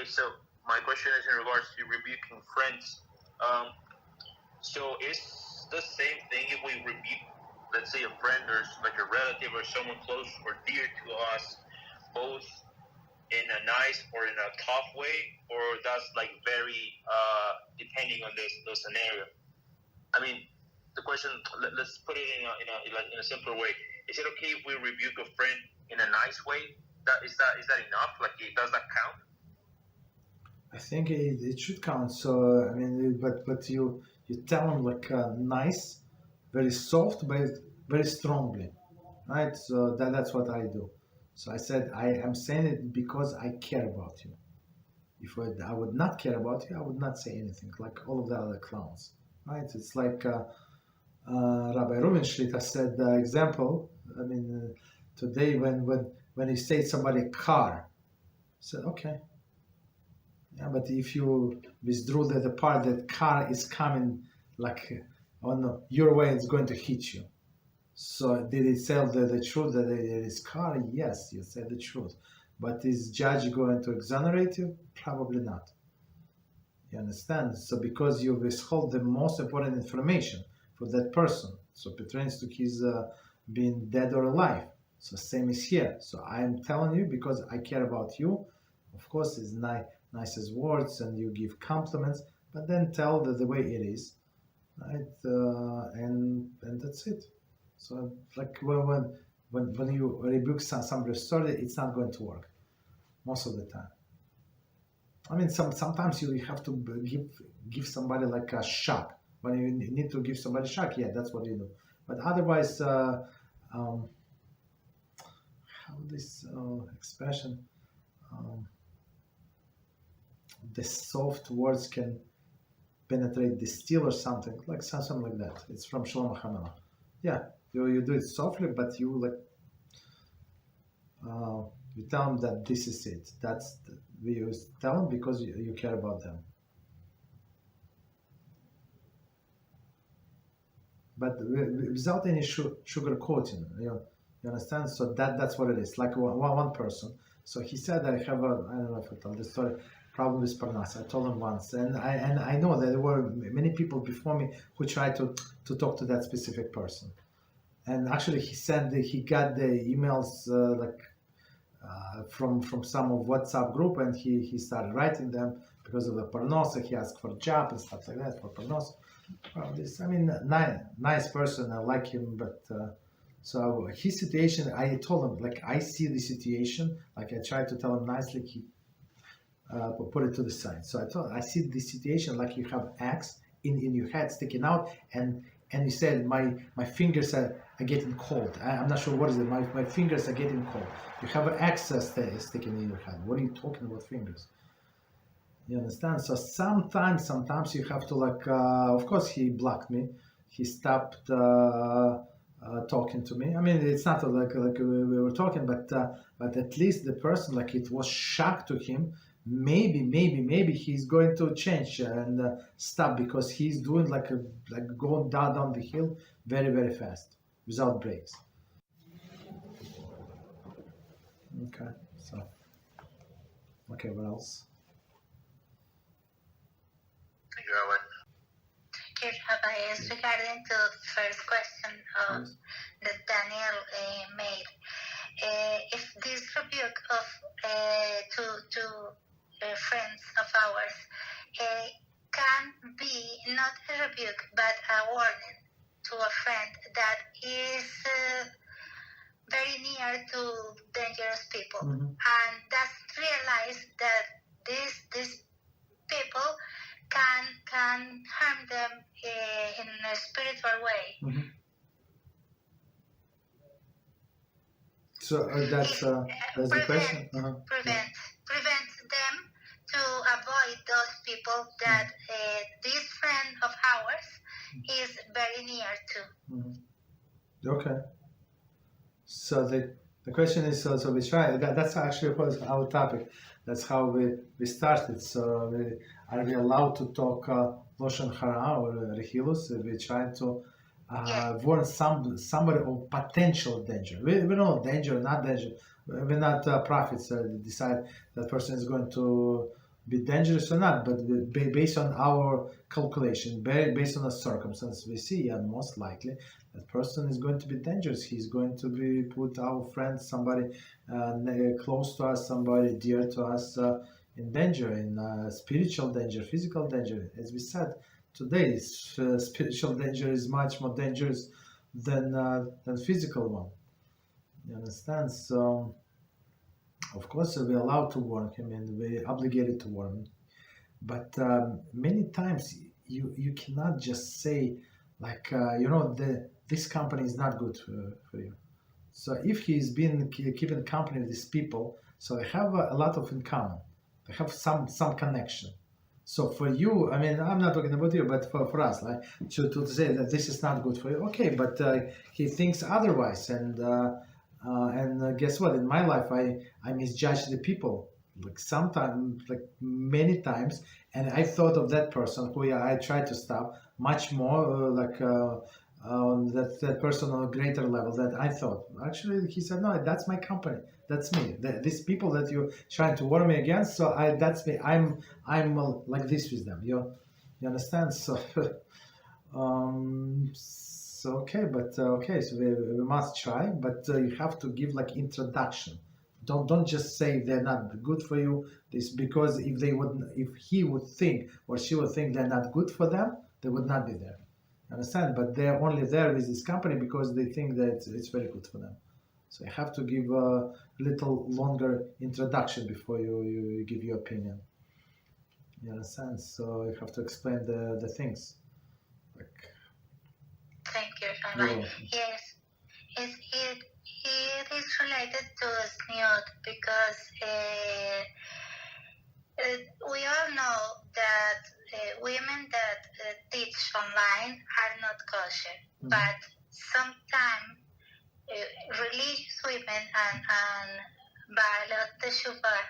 Okay, so my question is in regards to rebuking friends. So it's the same thing if we rebuke, let's say, a friend or like a relative or someone close or dear to us, both in a nice or in a tough way, or that's like very depending on the scenario. I mean, the question. Let's put it in a simpler way. Is it okay if we rebuke a friend in a nice way? Is that enough? Like, does that count? I think it should count. So I mean, but you tell them like nice, very soft, but very strongly, right? So that's what I do. So I said I am saying it because I care about you. If I would not care about you, I would not say anything. Like all of the other clowns, right? It's like Rabbi Rubinstein said the example. I mean, today when you say somebody car, I said okay. Yeah, but if you withdrew the part that car is coming like on your way, it's going to hit you. So did it tell the truth that it is car? Yes, you said the truth. But is judge going to exonerate you? Probably not. You understand? So because you withhold the most important information for that person, so it pertains to his being dead or alive. So same is here. So I am telling you because I care about you. Of course, it's nice as words and you give compliments, but then tell the way it is, right? And that's it. So like when you rebuke somebody's story, it's not going to work most of the time. I mean, sometimes you have to give somebody like a shock. When you need to give somebody a shock, yeah, that's what you do. But otherwise, how this expression, the soft words can penetrate the steel or something like that. It's from Shalom HaMelech. Yeah, you do it softly, but you like you tell them that this is it. You tell them because you care about them. But without any sugar coating, you understand? So that's what it is. Like one person. So he said, I don't know if I told the story, problem with Parnas. I told him once, and I know that there were many people before me who tried to talk to that specific person. And actually, he got the emails from some of WhatsApp group, and he started writing them because of the Parnos. He asked for a job and stuff like that for Parnos. Nice person. I like him, but so his situation. I told him like I see the situation. Like I tried to tell him nicely. He put it to the side. So I see the situation like you have axe in your head sticking out, and you said my fingers are getting cold. I'm not sure what is it. My fingers are getting cold. You have an axe sticking in your head. What are you talking about fingers? You understand? So sometimes you have to of course he blocked me. He stopped talking to me. I mean, it's not like we were talking, but at least the person it was shock to him. Maybe he's going to change and stop because he's doing like going down the hill very, very fast without brakes. Okay, what else? Thank you, Rabbi. Okay, Rabbi, is regarding to the first question that Daniel made. If this rebuke of to friends of ours can be not a rebuke but a warning to a friend that is very near to dangerous people and doesn't realize that these people can harm them in a spiritual way. So that's the question. Prevent them to avoid those people that this friend of ours is very near to. Okay. So the question is, so we try. That's actually was our topic. That's how we started. So are we allowed to talk Lashon Hara or Rehilus? We try to warn somebody of potential danger. We know danger, not danger. We're not prophets. Decide that person is going to be dangerous or not, but based on our calculation, based on the circumstance, we see, yeah, most likely that person is going to be dangerous. He's going to be put our friend, somebody close to us, somebody dear to us, in danger, in spiritual danger, physical danger. As we said, today spiritual danger is much more dangerous than physical one. You understand? So of course we're allowed to warn him and we're obligated to warn him, but many times you cannot just say like this company is not good for you. So if he's been keeping company with these people, so they have a lot of in common, they have some connection. So for you, I mean, I'm not talking about you, but for us, like to say that this is not good for you, okay, but he thinks otherwise, and guess what? In my life, I misjudge the people, like sometimes, like many times, and I thought of that person who I tried to stop much more, that person on a greater level that I thought. Actually, he said, no, that's my company, that's me. These people that you're trying to warn me against, so that's me. I'm like this with them. You understand? So. So okay, but okay, so we must try, but you have to give like introduction. Don't just say they're not good for you. This because if he would think or she would think they're not good for them, they would not be there. Understand? But they're only there with this company because they think that it's very good for them. So you have to give a little longer introduction before you give your opinion. You understand? So you have to explain the things. Like. Thank you, Rabbi. Yes, it is related to sniot because we all know that women that teach online are not kosher, but sometimes religious women and Baalot Teshuvah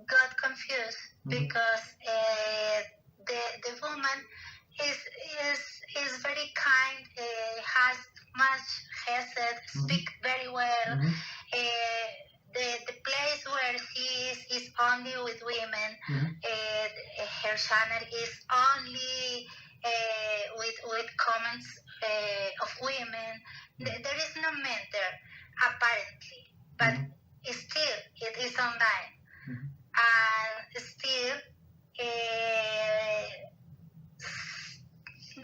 got confused because the woman is very kind, has much chesed, speak very well. The place where she is only with women. Her channel is only with comments of women. There is no men there, apparently, but still it is online, and still.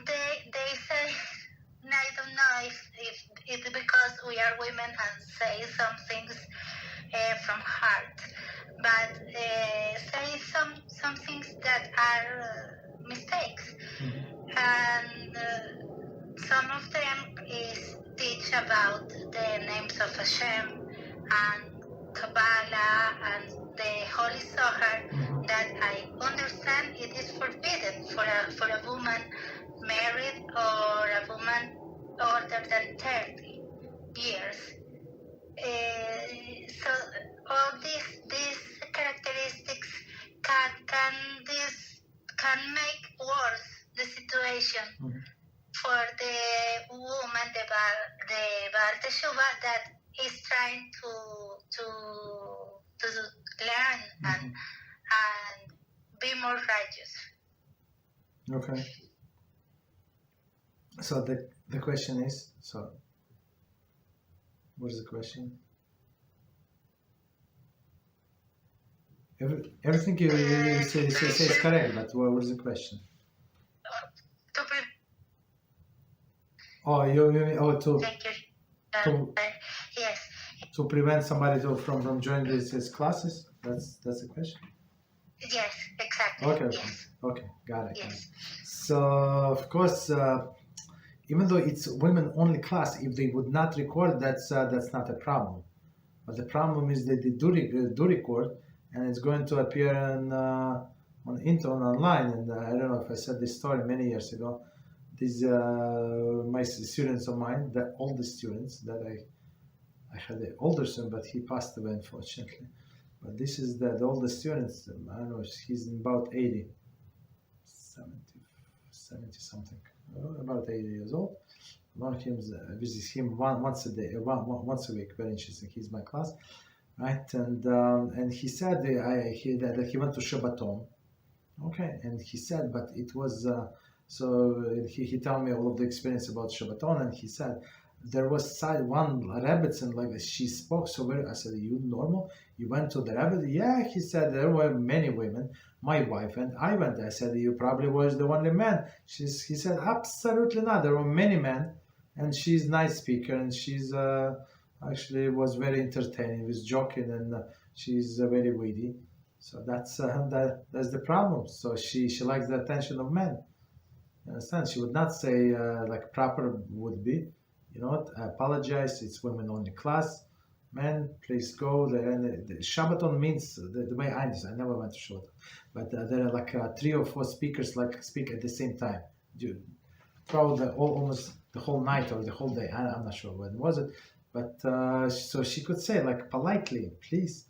They say, I don't know if it's because we are women and say some things from heart, but say some things that are mistakes, and some of them is teach about the names of Hashem and Kabbalah and the Holy Zohar that I understand it is forbidden for a woman married or a woman older than 30 years. So all these characteristics can make worse the situation for the woman, the Baal Teshuvah that is trying to learn and be more righteous. Okay. So the question is, so what is the question? Everything you say is correct, but what is the question? Yes. To prevent somebody from joining these classes? That's the question? Yes, exactly. Okay, yes. Okay, got it. Yes. So, of course, even though it's women-only class, if they would not record, that's not a problem. But the problem is that they do record, and it's going to appear on online. And I don't know if I said this story many years ago. These my students of mine, the oldest students that I had an older son, but he passed away unfortunately. But this is the oldest students. I don't know, he's about 70 something, about 80 years old. One of him visit him once a day, once a week. Very interesting. He's my class. right? And he said that he went to Shabbaton, okay, and he said, but it was so he told me all of the experience about Shabbaton, and he said there was one Rebbetzin, like she spoke so very. I said, you normal? You went to the Rebbe? Yeah, he said there were many women. My wife and I went. I said, you probably was the only man. He said, absolutely not. There were many men, and she's nice speaker, and she's actually was very entertaining, was joking, and she's very witty. So that's that's the problem. So she likes the attention of men. You understand? She would not say like proper would be. You know what? I apologize. It's women only class. Men, please go. The Shabbaton means the way I understand. I never went to Shabbaton, but there are like 3 or 4 speakers like speak at the same time. You throw almost the whole night or the whole day. I'm not sure when was it, but so she could say like politely, please.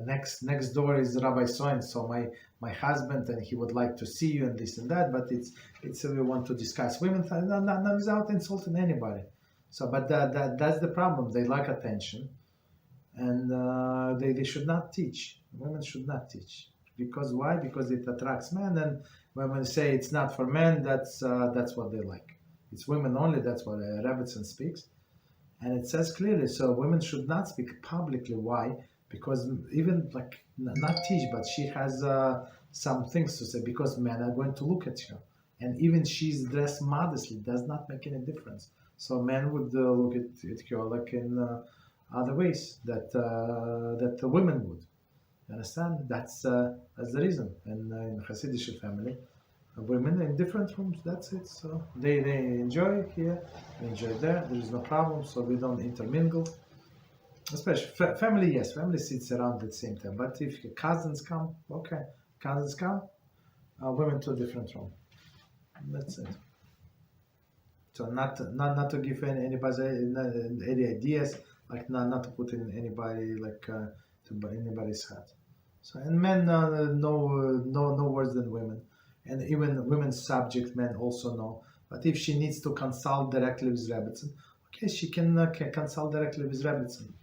Next door is Rabbi so and so, my husband, and he would like to see you and this and that. But it's we want to discuss women not without insulting anybody. So, but that's the problem. They like attention, and they should not teach. Women should not teach because why? Because it attracts men, and women say it's not for men. That's what they like. It's women only. That's what Rebbetzin speaks, and it says clearly. So women should not speak publicly. Why? Because even like not teach, but she has some things to say because men are going to look at her, and even she's dressed modestly does not make any difference. So men would look at her like in other ways that the women would. You understand? That's the reason. And in Hasidic family, women in different rooms. That's it. So they enjoy here, they enjoy there. There is no problem. So we don't intermingle. Especially family, yes, family sits around at the same time. But if cousins come, okay, cousins come, women to a different room. That's it. So not to give anybody any ideas, like not to put in anybody like to anybody's head. So and men know worse than women, and even women's subject men also know. But if she needs to consult directly with Rebbetzin, okay, she can consult directly with Rebbetzin.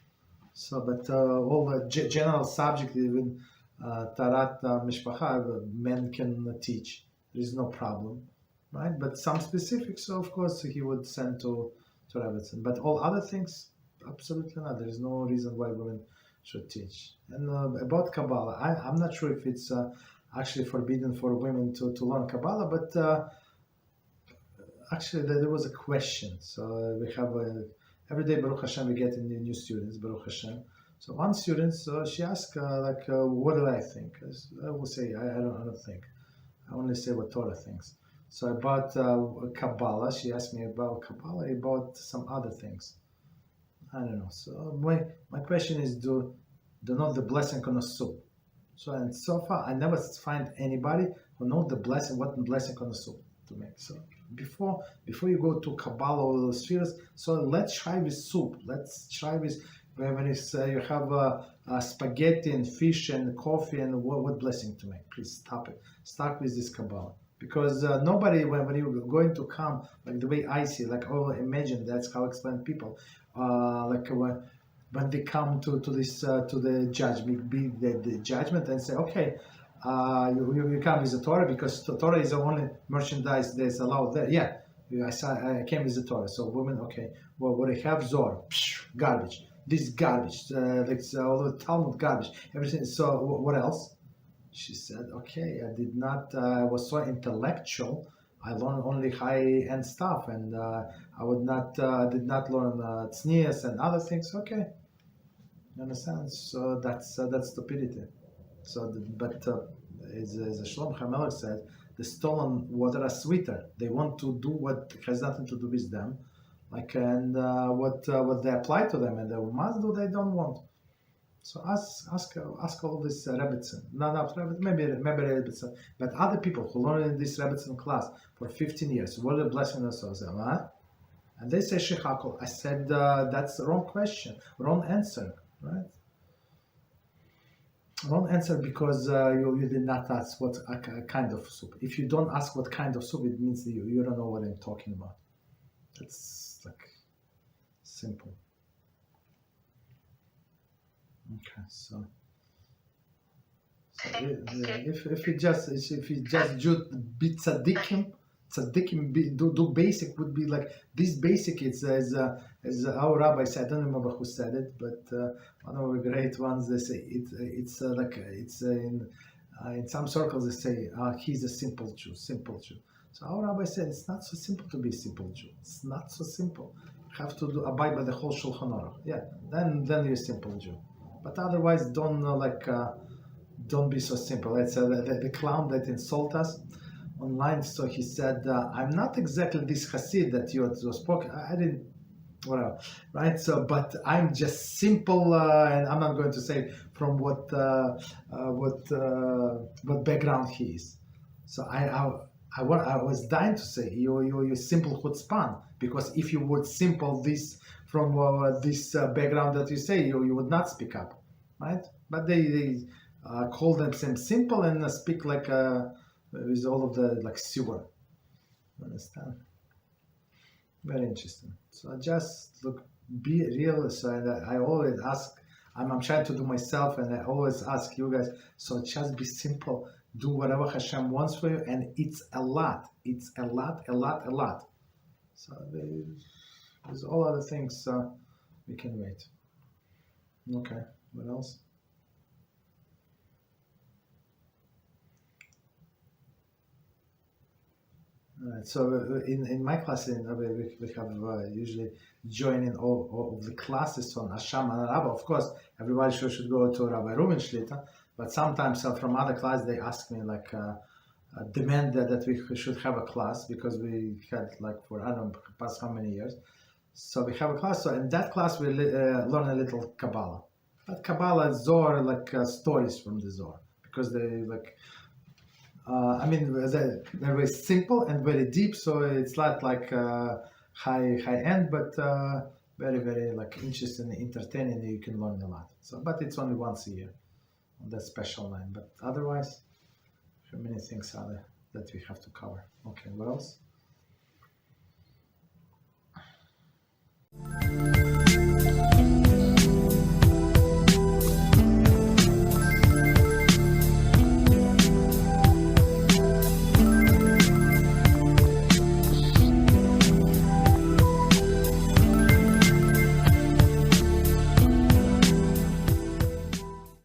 So, but all the general subject, even Tarat Mishpacha, men can teach. There is no problem, right? But some specifics, so of course, he would send to Rebbetzin. But all other things, absolutely not. There is no reason why women should teach. And about Kabbalah, I'm not sure if it's actually forbidden for women to learn Kabbalah, but actually there was a question. So we have every day, Baruch Hashem, we get new students, Baruch Hashem. So one student, she asked, what do I think? I will say, I don't think. I only say what Torah thinks. So about Kabbalah, she asked me about Kabbalah, about some other things. I don't know. So my question is, do know the blessing on a soup? So and so far, I never find anybody who know the blessing, what blessing on a soup to make. So before you go to Kabbalah or spheres, so let's try with soup. Let's try with when you have spaghetti and fish and coffee and what blessing to make. Please stop it. Start with this Kabbalah. Because nobody, when you're going to come, like the way I see, like, oh, imagine that's how I explain people, like when they come to this to the judgment, be the judgment, and say, okay, you come with the Torah because the Torah is the only merchandise that's allowed there. Yeah, I came with the Torah. So women, okay, well, what I have Zohar, garbage. This garbage, like all the Talmud garbage, everything. So what else? She said, okay, I did not, I was so intellectual, I learned only high-end stuff, and I did not learn tznius and other things. Okay, you understand? So that's stupidity. So, as Shlomo HaMelech said, the stolen water are sweeter. They want to do what has nothing to do with them, like, and what they apply to them, and they must do, they don't want. So ask all this Rebbetzin, not Rebbetzin, maybe Rebbetzin, but other people who learn in this Rebbetzin class for 15 years, what are the blessings of them, huh? And they say Shechakol. I said, that's the wrong question, wrong answer, right? Wrong answer because you did not ask what kind of soup. If you don't ask what kind of soup, it means that you don't know what I'm talking about. It's like simple. Okay, so if you just do be tzaddikim do basic would be like this basic. It's as our rabbi said. I don't remember who said it, but one of the great ones. They say it's in some circles they say he's a simple Jew. So our rabbi said it's not so simple to be a simple Jew. It's not so simple. You have to abide by the whole Shulchan Aruch. Yeah, then you're a simple Jew. But otherwise, don't be so simple. It's the clown that insult us online. So he said, "I'm not exactly this Hasid that you spoke. I didn't, whatever, right? So, but I'm just simple, and I'm not going to say from what background he is. So I was dying to say you simple chutzpan, because if you would simple this from this background that you say, you would not speak up, right? But they call themselves simple and speak like with all of the like Shiur. Understand? Very interesting. So just be real. So I always ask. I'm trying to do myself, and I always ask you guys. So just be simple. Do whatever Hashem wants for you, and it's a lot. It's a lot. So there's all other things we can wait. Okay. What else? Alright, so in my class, we have usually joining all of the classes on Hashem and Rabbi. Of course, everybody should go to Rabbi Reuben Shlita, but sometimes from other classes they ask me like demand that we should have a class, because we had like for I don't know past how many years. So we have a class. So in that class we learn a little Kabbalah, but Kabbalah Zohar like stories from the Zohar, because they like. I mean, they're very simple and very deep, so it's not like high end, but very, very like interesting, entertaining. You can learn a lot. So, but it's only once a year on that special line. But otherwise, many things are there that we have to cover. Okay, what else?